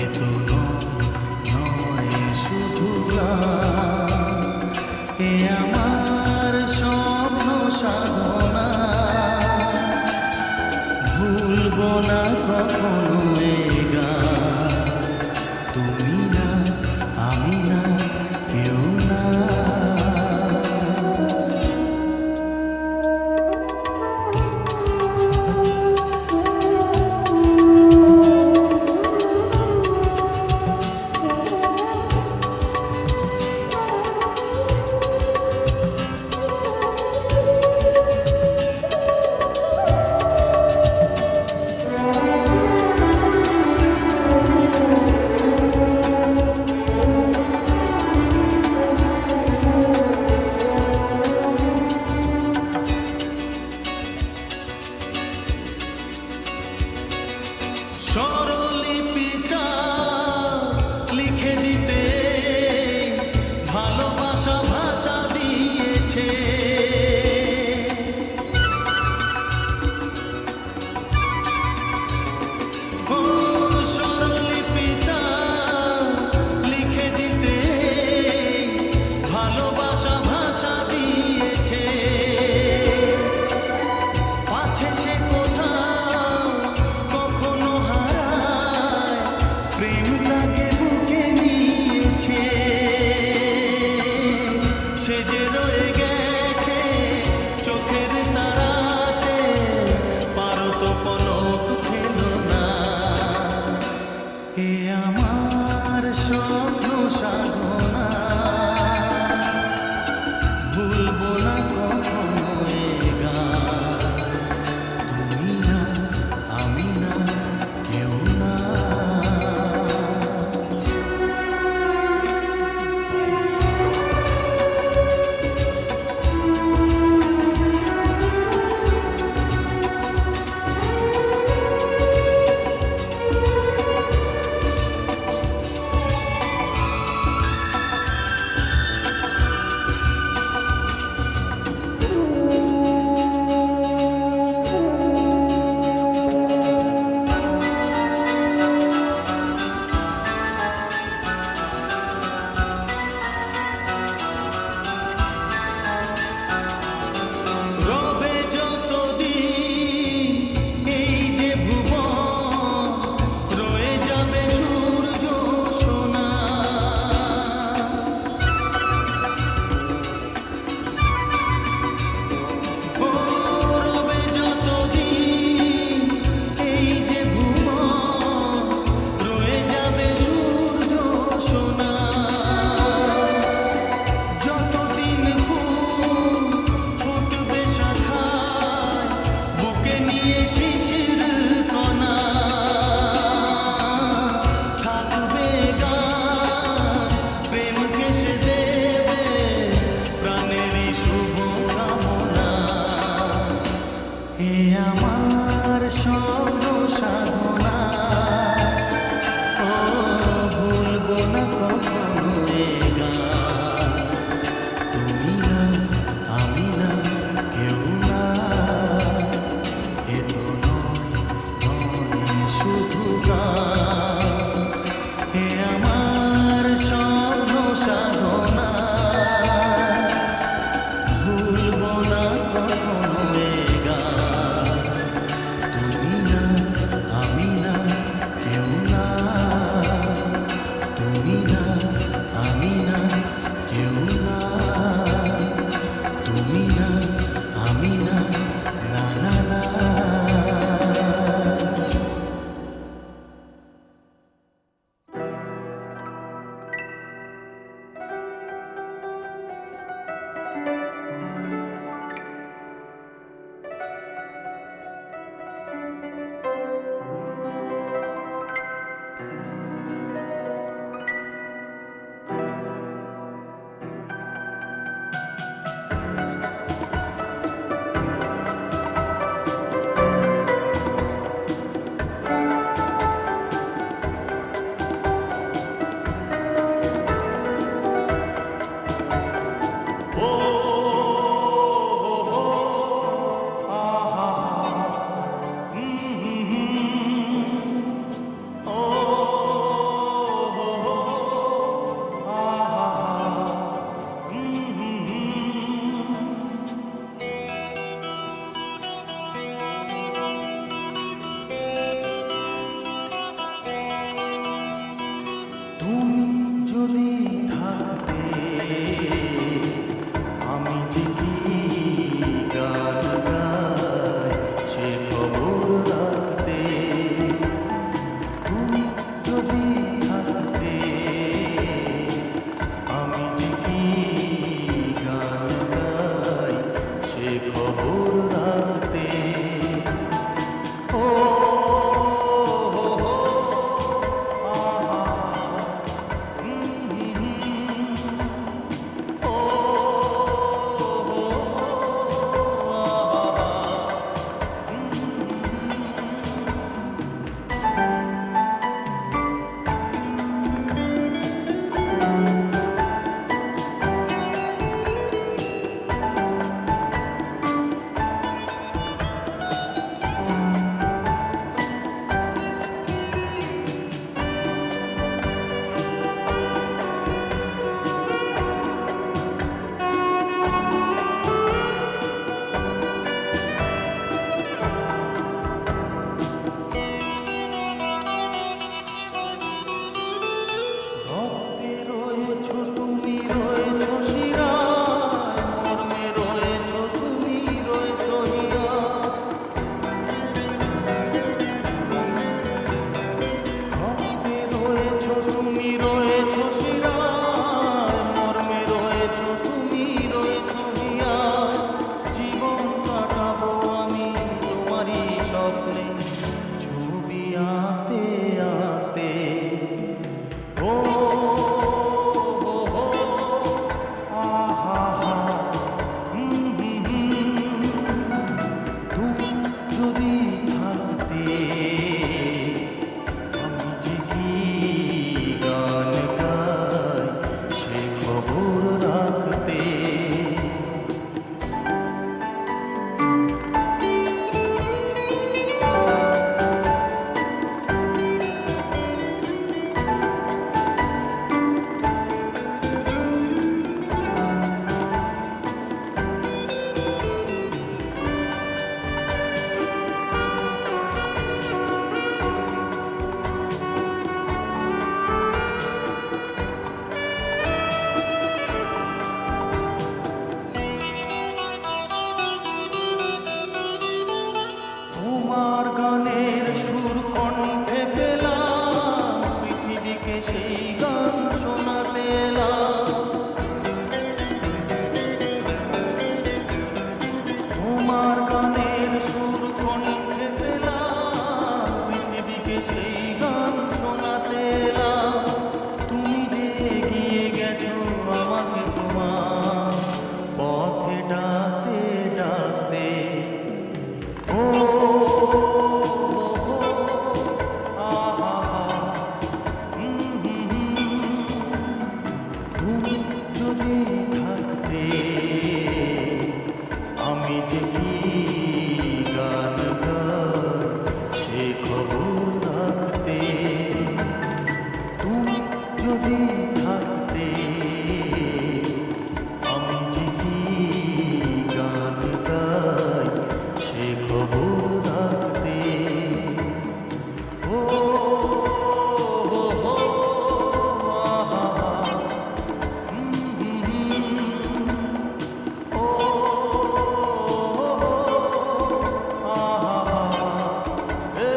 এ তো নয় শুধু গান, এ আমার স্বপ্ন সাধনা। ভুলবো না কখনো এ গান, তুমি না আমি না কেউ না। স্বরলিপিটা লিখে দিতে ভালোবাসা ভাষা দিয়েছে। ও স্বরলিপিটা লিখে দিতে ভালোবাসা ভাষা দিয়েছে। পাছে সে কোথাও কখনো হারায়, প্রেম তাকে বুকে নিয়েছে। সে যে রয়ে গেছে চোখের তারাতে, পারো তো পলক ফেলো না। এ আমার স্বপ্ন সাধনা, ভুলবো না কখনো এ গান, তুমি না আমি না কেউ না। যদি থাকতে আমি যে কি গান গাই সে খবর রাখতে। ও হো হো, আহা, ও আহা, এ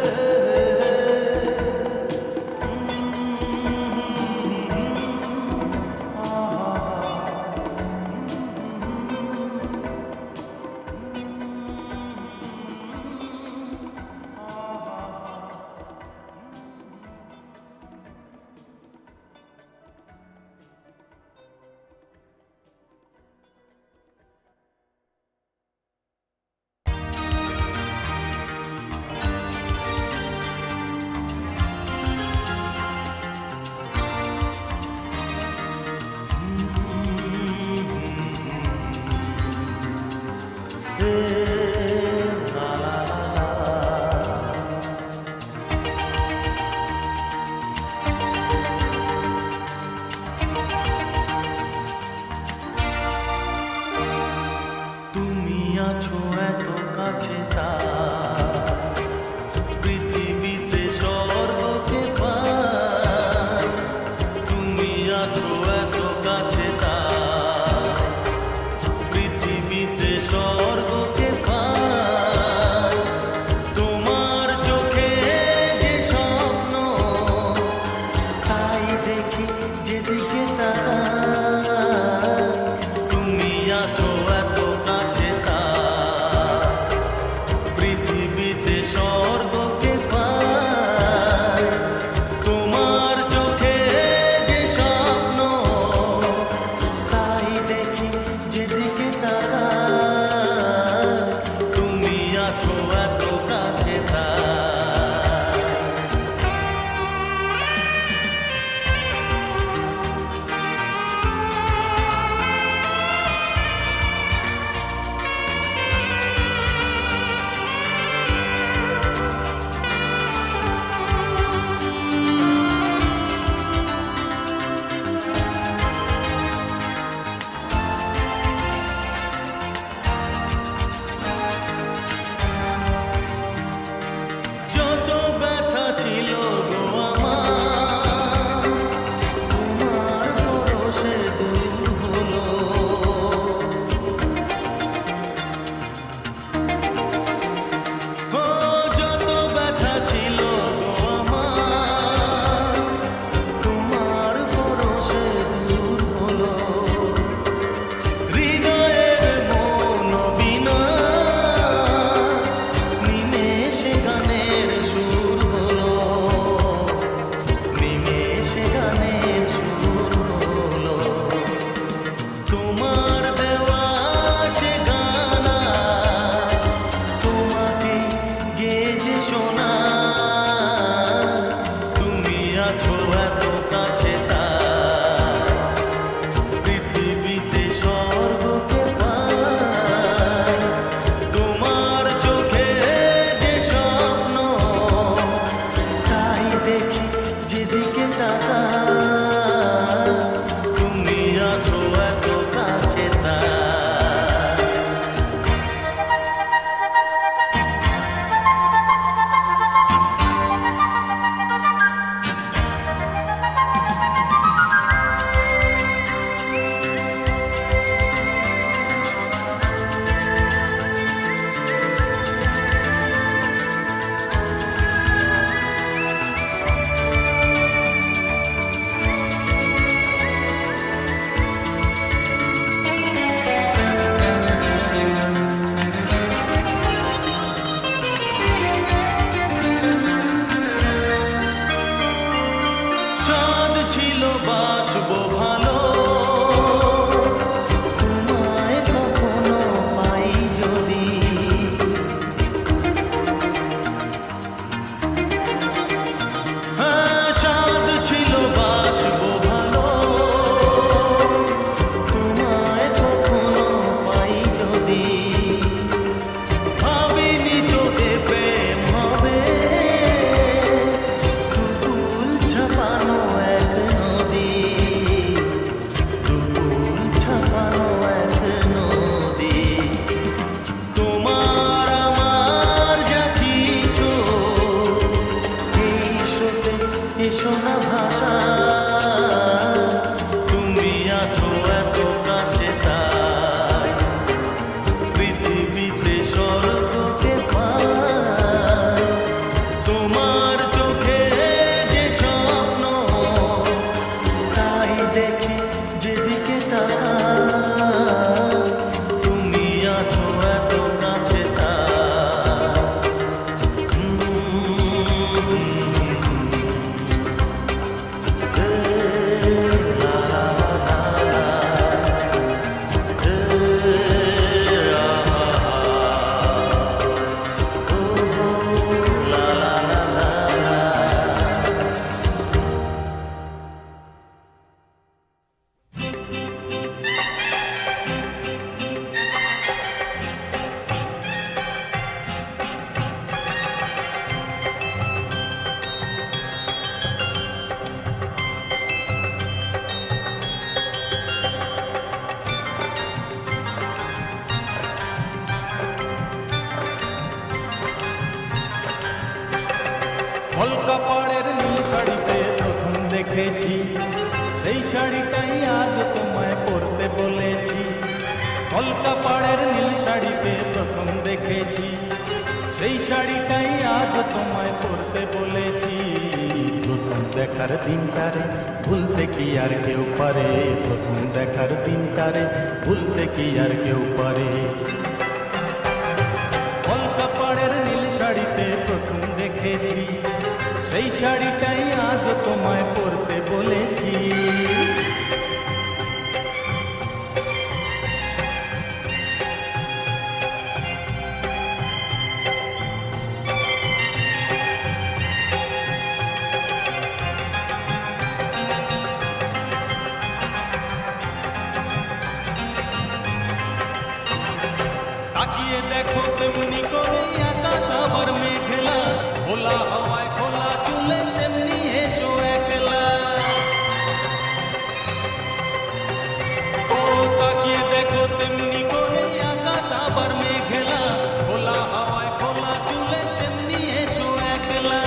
তুমি আছো এত কাছে তার পৃথিবীতে স্বর্গকে পাই। তুমি আছো এত কাছে তার পৃথিবীতে স্বর্গকে পাই। তোমার চোখে যে স্বপ্ন তাই দেখি যেদিকে তাকাই। তুমি আছো এত কাছে তার পৃথিবীতে স্বর্গকে পাই। তোমার চোখে যে স্বপ্ন তাই দেখি যেদিকে তাকাই। তুমি আছো এত কাছে তার। যত ব্যথা ছিল গো আমার তোমার পরশে দূর হলো। ও যত ব্যথা ছিল গো আমার তোমার পরশে দূর হলো। হৃদয়ের মন বিনা নিমেষে গানের সুর হলো। নিমেষে গানের সুর হলো। তোমার দেওয়া সে গানা তোমাকে গেয়ে শোনা। তুমি আছো এত কাছে তার পৃথিবীতে স্বর্গকে পাই। তোমার চোখে যে স্বপ্ন তাই দেখি যেদিকে তাকাই। তুমি আছো এত কাছে তার। সাদ ছিল বাসবো ভালো তোমায় কখনো পাই যদি। হ্যাঁ, সাদ ছিল বাসবো ভালো তোমায় কখনো পাই যদি। ভাবিনি তো এ প্রেম হবে কুকুল ছাপানো এক নদী। দেখেছি, সেই শাড়িটাই আজ তোমায় পরতে বলেছি। কলকাপাড়ের নীল শাড়িতে প্রথম দেখেছি, সেই শাড়িটাই আজ তোমায় পরতে বলেছি। প্রথম দেখার দিনটারে ভুলতে কি আর কেউ পারে, প্রথম দেখার দিনটারে ভুলতে কি আর কেউ পারে। কলকাপাড়ের নীল শাড়িতে প্রথম দেখেছি, সেই শাড়িটাই আজ তোমায় পরতে বলেছি। তাকিয়ে দেখো তেমনি করে আকাশ আবার মেঘলা, খোলা হাওয়ায় খোলা চুলে তেমনি এসো একলা। ও তাকিয়ে দেখো তেমনি করে আকাশ আবার মেঘলা, খোলা হাওয়ায় খোলা চুলে তেমনি এসো একলা।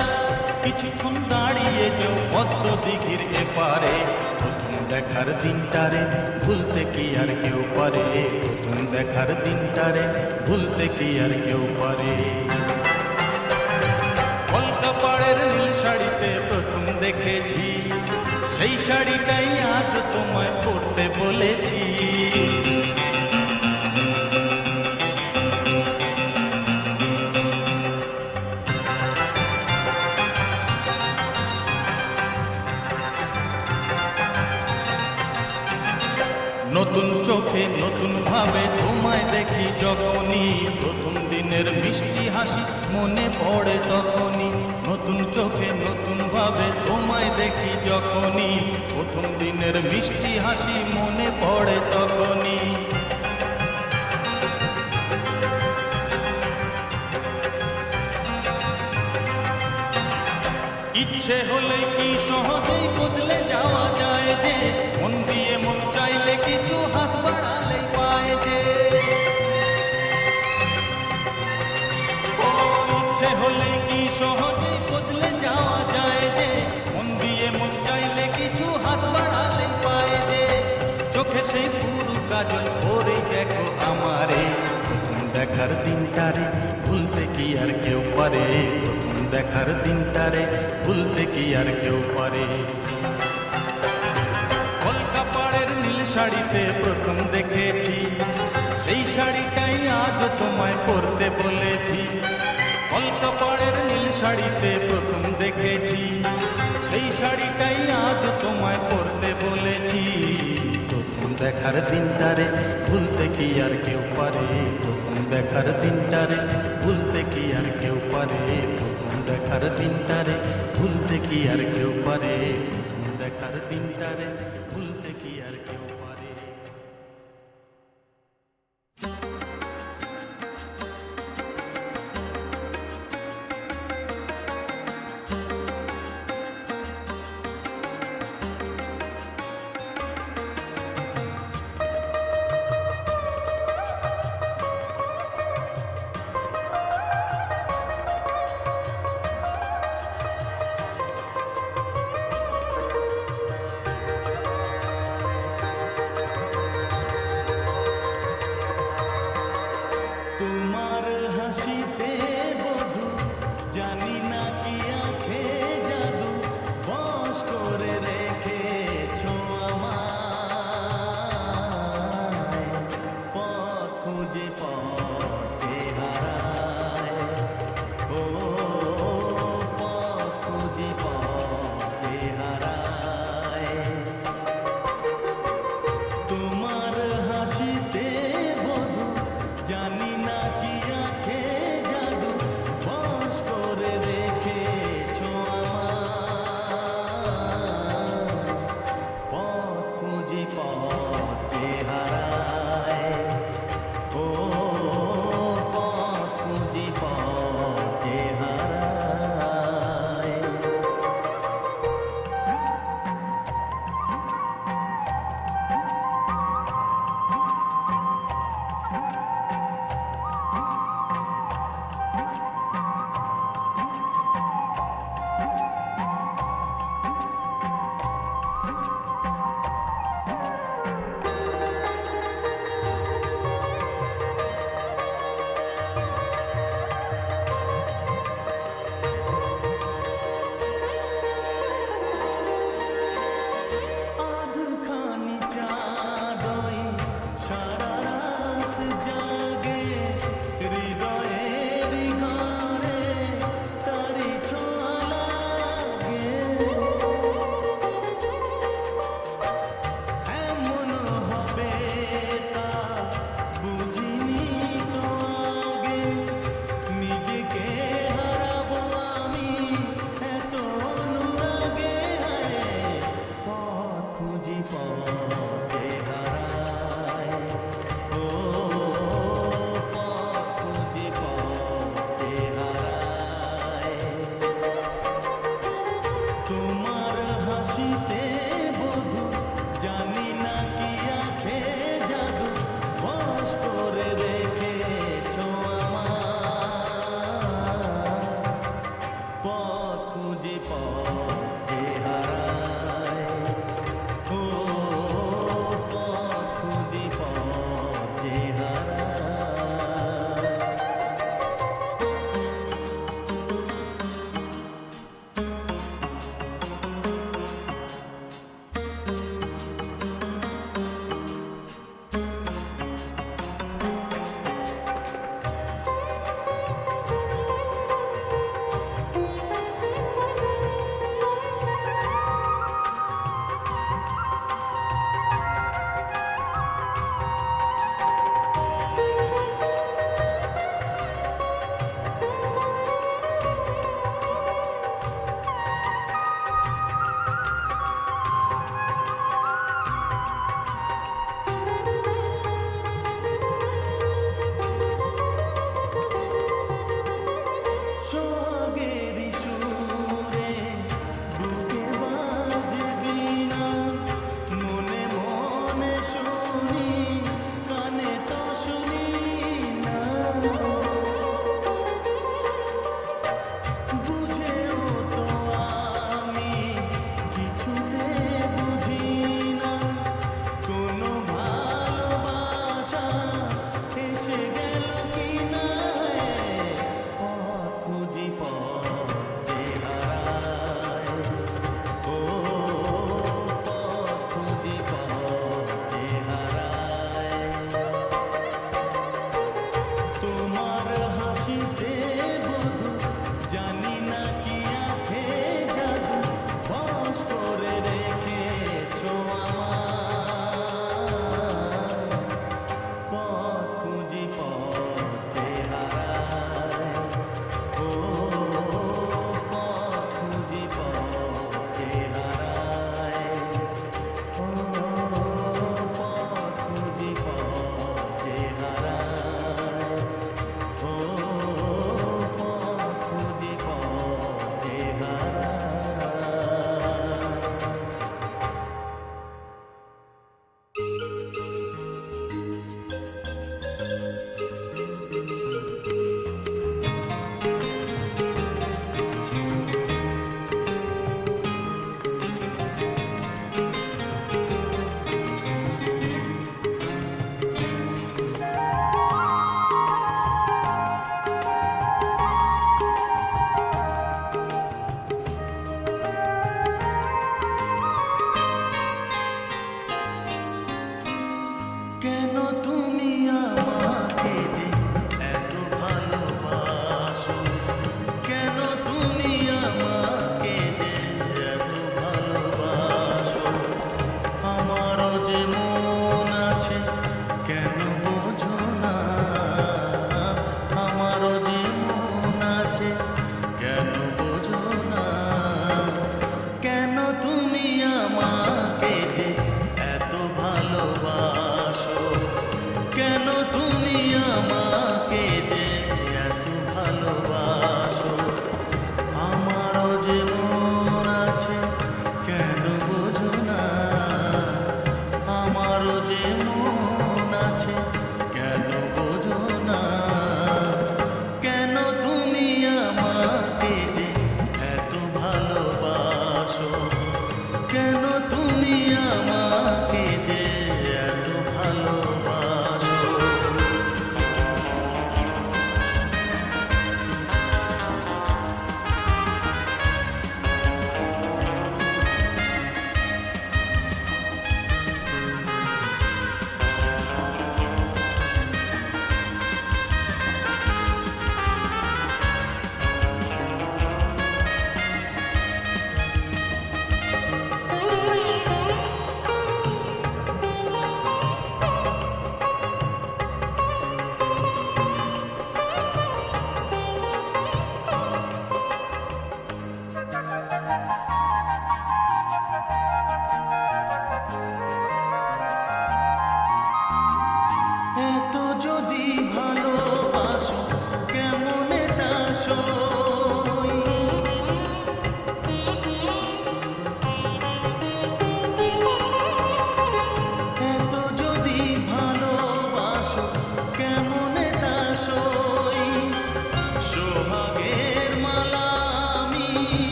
কিছুক্ষণ দাঁড়িয়ে যেও পদ্ম দিঘির এপারে, প্রথম দেখার দিনটারে ভুলতে কি আর কেউ পারে, প্রথম দেখার দিনটারে ভুলতে কি আর কেউ পারে। কলকাপাড়ের নীল শাড়িতে প্রথম দেখেছি, সেই শাড়িটাই আজ তোমায় পরতে বলেছি। নতুন চোখে নতুন ভাবে তোমায় দেখি যখনই, প্রথম দিনের মিষ্টি হাসি মনে পড়ে তখনই। নতুন চোখে নতুন ভাবে তোমায় দেখি যখনই, প্রথম দিনের মিষ্টি হাসি মনে পড়ে তখনই। ইচ্ছে হলে কি সহজেই বদলে যাওয়া যায় যে, মন দিয়ে মন চাইলে কিছু হাত বাড়ালে পায় যে। ও ইচ্ছে হলে কি সহজেই বদলে যাওয়া যায় যে, মন দিয়ে মন চাইলে কিছু হাত বাড়ালে পায় যে। চোখে সেই পুরু কাজল পরে দেখো আমারে, প্রথম দেখার দিনটারে ভুলতে কি আর কেউ পারে, প্রথম দেখার দিনটারে ভুলতে কি আর কেউ পারে। কলকাপাড়ের নীল শাড়িতে প্রথম দেখেছি, সেই শাড়িটাই আজ তোমায় পরতে বলেছি। কলকাপাড়ের নীল শাড়িতে প্রথম দেখেছি, সেই শাড়িটাই আজ তোমায় পরতে বলেছি। প্রথম দেখার দিনটারে ভুলতে কি আর কেউ পারে, প্রথম দেখার দিনটারে ভুলতে কি আর কেউ পারে, প্রথম দেখার দিনটারে ভুলতে কি আর কেউ পারে, প্রথম দেখার দিনটারে ভুলতে কি আর কেউ পারে। পথে হারায়, ও পথ খুঁজি পথে হারায়। তোমার হাসিতে বধু জানি না কি আছে জাদু, বশ করে রেখেছো আমার। পথ খুঁজি পথে হারায়, ও পথ খুঁজি পথে হারায়। সোহাগেরি সুরে বুকে বাজে বীণা, মনে মনে শুনি কানে তো শুনি না। বুঝেও তো আমি কিছুতে বুঝি না, কোনো ভালোবাসা এসে গেল কি না। পথ খুঁজি পথে হারায়, ও পথ খুঁজি পথে হারায়। তোমার হাসিতে বধু জানি না কি আছে জাদু, বশ করে রেখেছো আমার। পথ খুঁজি পথে হারায়, ও পথ খুঁজি পথে হারায়, ও পথ খুঁজি পথে হারায়, ও পথ খুঁজি পথে কেন তুমি আমাকে যে এত ভালোবাসো, কেন তুমি আমাকে যে এত ভালোবাসো। আমারও যে মন আছে কেন বোঝো না, আমারও যে মন আছে কেন বোঝো না। কেন তুমি আমাকে যে এত ভালোবাসো, কেন তুমি আমাকে যে এত ভালোবাসো। আমারও যে মন আছে কেন বোঝো না, আমারও যে মন আছে কেন বোঝো না। কেন তুমি আমাকে যে এত ভালোবাসো, কেন